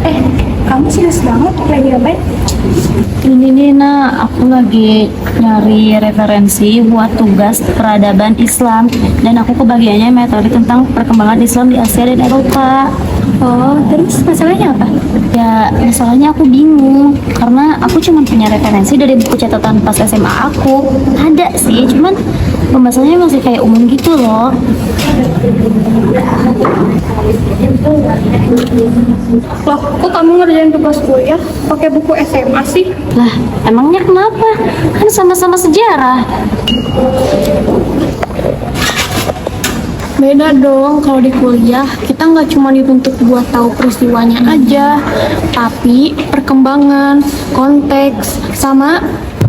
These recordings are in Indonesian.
Eh, kamu serius banget lagi ngapain? Ini nih aku lagi nyari referensi buat tugas peradaban Islam dan aku kebagiannya metode tentang perkembangan Islam di Asia dan Eropa. Oh, terus masalahnya apa? Ya, masalahnya aku bingung karena aku cuma punya referensi dari buku catatan pas SMA aku. Ada sih, cuman pembahasannya masih kayak umum gitu loh. Loh, kok kamu ngerjain tugas kuliah pakai buku SMA sih? Lah, emangnya kenapa? Kan sama-sama sejarah. Beda dong, kalau di kuliah kita nggak cuma dituntut buat tahu peristiwanya aja, tapi perkembangan, konteks, sama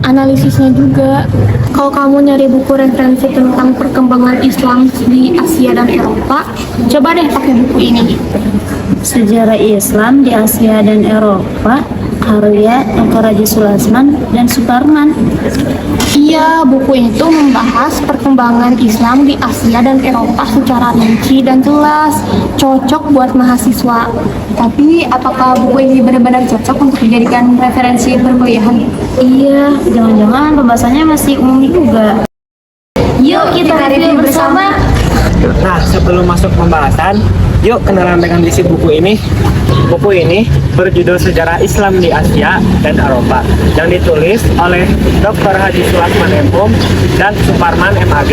analisisnya juga. Kalau kamu nyari buku referensi tentang perkembangan Islam di Asia dan Eropa, coba deh pakai buku ini. Sejarah Islam di Asia dan Eropa, karya Dr. Raji Sulasman dan Suparman. Iya, buku itu membahas perkembangan Islam di Asia dan Eropa secara rinci dan jelas. Cocok buat mahasiswa. Tapi, apakah buku ini benar-benar cocok untuk dijadikan referensi perkuliahan? Iya, jangan-jangan pembahasannya masih umum juga. Yuk kita review bersama. Nah, sebelum masuk pembahasan, yuk kenalan dengan isi buku ini. Buku ini berjudul Sejarah Islam di Asia dan Eropa yang ditulis oleh Dr. Haji Sulasman MPhum dan Suparman MAG.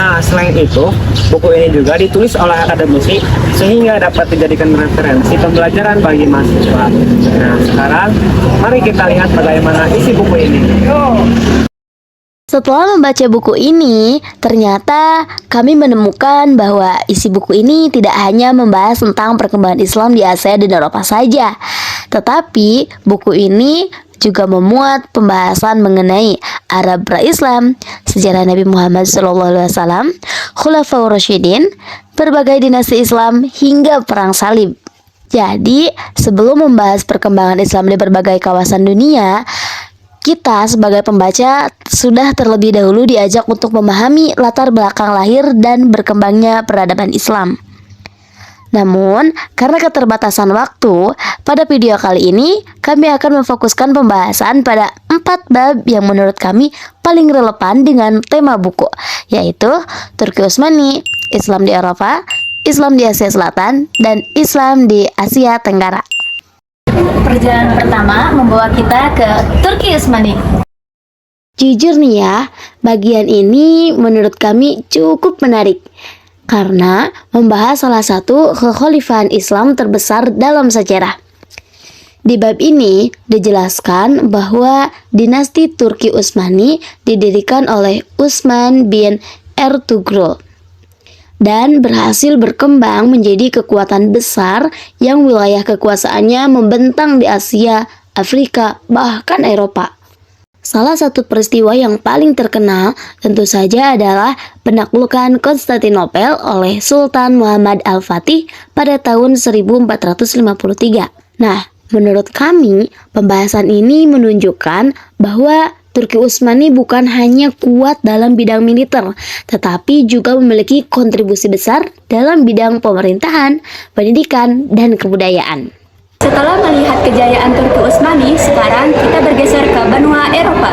Nah, selain itu, buku ini juga ditulis oleh akademisi sehingga dapat dijadikan referensi pembelajaran bagi mahasiswa. Nah, sekarang mari kita lihat bagaimana isi buku ini. Setelah membaca buku ini, ternyata kami menemukan bahwa isi buku ini tidak hanya membahas tentang perkembangan Islam di Asia dan Eropa saja, tetapi buku ini juga memuat pembahasan mengenai Arab pra-Islam, sejarah Nabi Muhammad SAW, Khulafaur Rasyidin, berbagai dinasti Islam hingga perang salib. Jadi, sebelum membahas perkembangan Islam di berbagai kawasan dunia, kita sebagai pembaca sudah terlebih dahulu diajak untuk memahami latar belakang lahir dan berkembangnya peradaban Islam. Namun, karena keterbatasan waktu, pada video kali ini kami akan memfokuskan pembahasan pada 4 bab yang menurut kami paling relevan dengan tema buku, yaitu Turki Utsmani, Islam di Eropa, Islam di Asia Selatan, dan Islam di Asia Tenggara. Perjalanan pertama membawa kita ke Turki Utsmani. Jujur nih ya, bagian ini menurut kami cukup menarik karena membahas salah satu kekhalifahan Islam terbesar dalam sejarah. Di bab ini dijelaskan bahwa dinasti Turki Utsmani didirikan oleh Utsman bin Ertugrul dan berhasil berkembang menjadi kekuatan besar yang wilayah kekuasaannya membentang di Asia, Afrika, bahkan Eropa. Salah satu peristiwa yang paling terkenal tentu saja adalah penaklukan Konstantinopel oleh Sultan Muhammad Al-Fatih pada tahun 1453. Nah, menurut kami, pembahasan ini menunjukkan bahwa Turki Utsmani bukan hanya kuat dalam bidang militer, tetapi juga memiliki kontribusi besar dalam bidang pemerintahan, pendidikan, dan kebudayaan. Setelah melihat kejayaan Turki Utsmani, sekarang kita bergeser ke benua Eropa.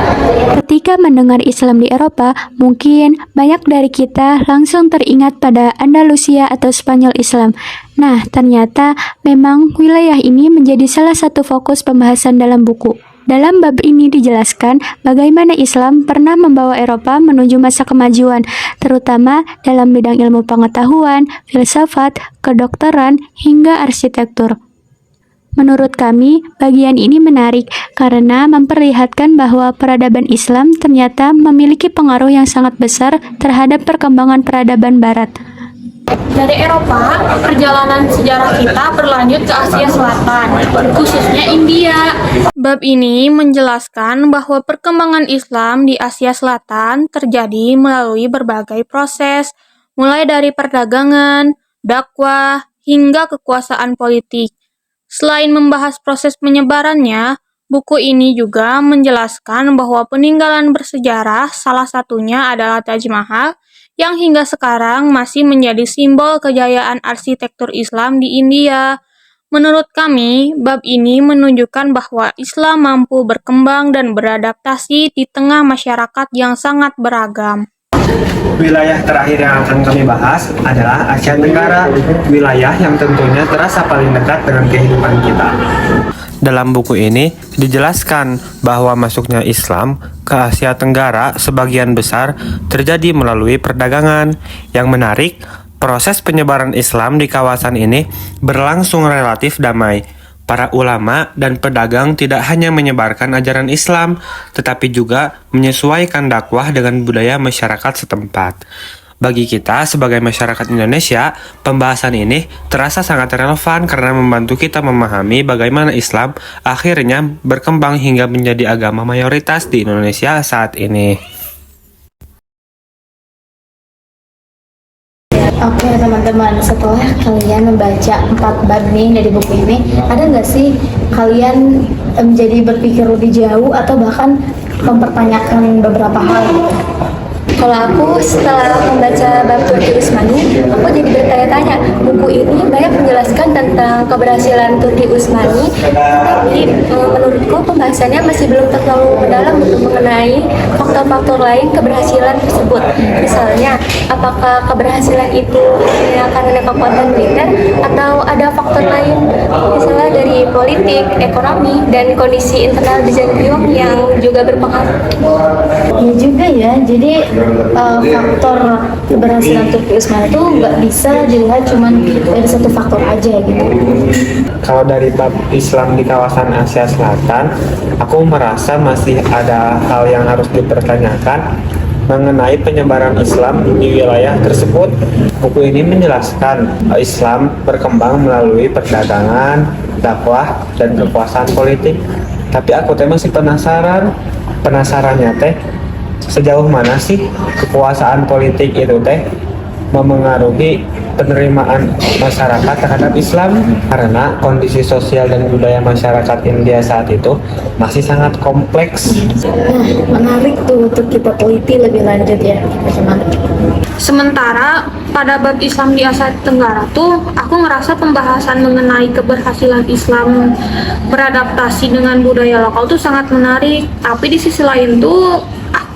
Ketika mendengar Islam di Eropa, mungkin banyak dari kita langsung teringat pada Andalusia atau Spanyol Islam. Nah, ternyata memang wilayah ini menjadi salah satu fokus pembahasan dalam buku. Dalam bab ini dijelaskan bagaimana Islam pernah membawa Eropa menuju masa kemajuan, terutama dalam bidang ilmu pengetahuan, filsafat, kedokteran, hingga arsitektur. Menurut kami, bagian ini menarik karena memperlihatkan bahwa peradaban Islam ternyata memiliki pengaruh yang sangat besar terhadap perkembangan peradaban Barat. Dari Eropa, perjalanan sejarah kita berlanjut ke Asia Selatan, khususnya India. Bab ini menjelaskan bahwa perkembangan Islam di Asia Selatan terjadi melalui berbagai proses, mulai dari perdagangan, dakwah, hingga kekuasaan politik. Selain membahas proses penyebarannya, buku ini juga menjelaskan bahwa peninggalan bersejarah salah satunya adalah Taj Mahal, yang hingga sekarang masih menjadi simbol kejayaan arsitektur Islam di India. Menurut kami, bab ini menunjukkan bahwa Islam mampu berkembang dan beradaptasi di tengah masyarakat yang sangat beragam. Wilayah terakhir yang akan kami bahas adalah Asia Tenggara, wilayah yang tentunya terasa paling dekat dengan kehidupan kita. Dalam buku ini dijelaskan bahwa masuknya Islam ke Asia Tenggara sebagian besar terjadi melalui perdagangan. Yang menarik, proses penyebaran Islam di kawasan ini berlangsung relatif damai. Para ulama dan pedagang tidak hanya menyebarkan ajaran Islam, tetapi juga menyesuaikan dakwah dengan budaya masyarakat setempat. Bagi kita sebagai masyarakat Indonesia, pembahasan ini terasa sangat relevan karena membantu kita memahami bagaimana Islam akhirnya berkembang hingga menjadi agama mayoritas di Indonesia saat ini. Oke teman-teman, setelah kalian membaca 4 bab nih dari buku ini, ada nggak sih kalian menjadi berpikir lebih jauh atau bahkan mempertanyakan beberapa hal gitu? Kalau aku setelah membaca bab Turki Utsmani, aku jadi bertanya-tanya. Buku ini banyak menjelaskan tentang keberhasilan Turki Utsmani, tapi menurutku pembahasannya masih belum terlalu mendalam untuk mengenai faktor-faktor lain keberhasilan tersebut. Misalnya, apakah keberhasilan itu hanya karena kekuatan militer atau ada faktor lain, misalnya dari politik, ekonomi, dan kondisi internal di Zentium yang juga berpengaruh. Iya juga ya, jadi faktor keberhasilan Turki Utsmani itu nggak bisa dilihat cuma dari satu faktor aja gitu. Kalau dari bab Islam di kawasan Asia Selatan, aku merasa masih ada hal yang harus dipertanyakan mengenai penyebaran Islam di wilayah tersebut. Buku ini menjelaskan Islam berkembang melalui perdagangan, dakwah, dan kekuasaan politik. Tapi aku masih penasarannya sejauh mana sih kekuasaan politik itu memengaruhi penerimaan masyarakat terhadap Islam, karena kondisi sosial dan budaya masyarakat India saat itu masih sangat kompleks. Nah, menarik tuh untuk kita teliti lebih lanjut ya teman-teman. Sementara pada bab Islam di Asia Tenggara tuh, aku ngerasa pembahasan mengenai keberhasilan Islam beradaptasi dengan budaya lokal tuh sangat menarik. Tapi di sisi lain tuh,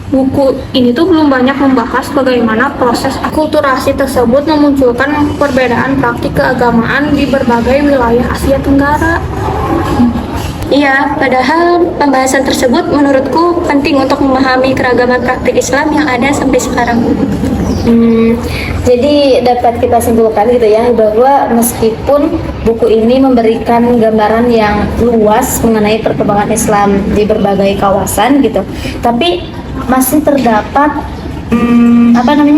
buku ini tuh belum banyak membahas bagaimana proses akulturasi tersebut memunculkan perbedaan praktik keagamaan di berbagai wilayah Asia Tenggara. Iya, padahal pembahasan tersebut menurutku penting untuk memahami keragaman praktik Islam yang ada sampai sekarang. Jadi dapat kita simpulkan gitu ya, bahwa meskipun buku ini memberikan gambaran yang luas mengenai perkembangan Islam di berbagai kawasan gitu, tapi masih terdapat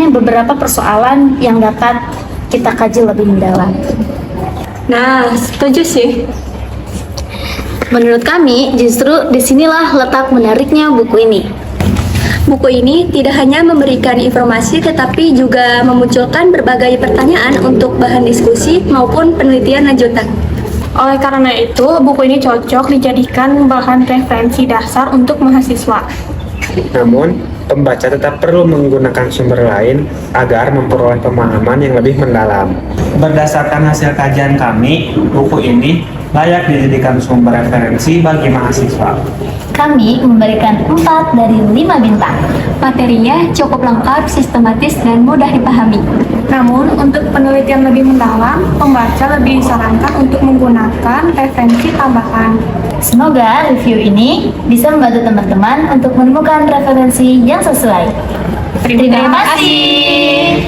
beberapa persoalan yang dapat kita kaji lebih mendalam. Nah, setuju sih. Menurut kami, justru disinilah letak menariknya buku ini. Buku ini tidak hanya memberikan informasi tetapi juga memunculkan berbagai pertanyaan untuk bahan diskusi maupun penelitian lanjutan. Oleh karena itu, buku ini cocok dijadikan bahan referensi dasar untuk mahasiswa. Namun, pembaca tetap perlu menggunakan sumber lain agar memperoleh pemahaman yang lebih mendalam. Berdasarkan hasil kajian kami, buku ini layak dijadikan sumber referensi bagi mahasiswa. Kami memberikan 4 dari 5 bintang. Materinya cukup lengkap, sistematis, dan mudah dipahami. Namun, untuk penelitian lebih mendalam, pembaca lebih disarankan untuk menggunakan referensi tambahan. Semoga review ini bisa membantu teman-teman untuk menemukan referensi yang sesuai. Terima kasih.